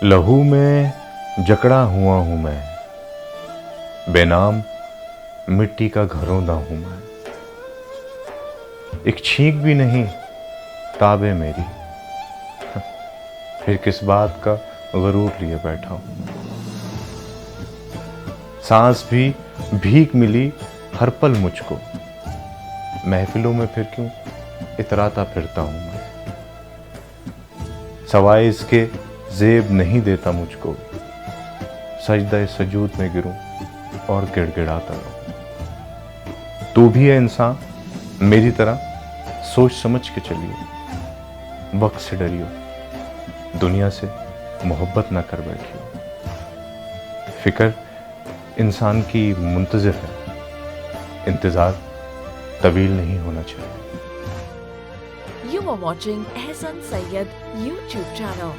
लहू में जकड़ा हुआ हूं मैं, बेनाम मिट्टी का घरौंदा हूं मैं। एक छींक भी नहीं ताबे मेरी, फिर किस बात का गरूर लिए बैठा हूं। सांस भी भीख मिली हर पल मुझको, महफिलों में फिर क्यों इतराता फिरता हूं मैं। सवाए इसके जेब नहीं देता मुझको, सजदा सजूद में गिरूं और गिड़गिड़ाता रहूं। तू भी है इंसान मेरी तरह, सोच समझ के चलिए। वक्त से डरियो, दुनिया से मोहब्बत ना कर बैठियो। फिक्र इंसान की मुंतज़िर है, इंतज़ार तवील नहीं होना चाहिए। You are watching Ehsan Syed YouTube channel.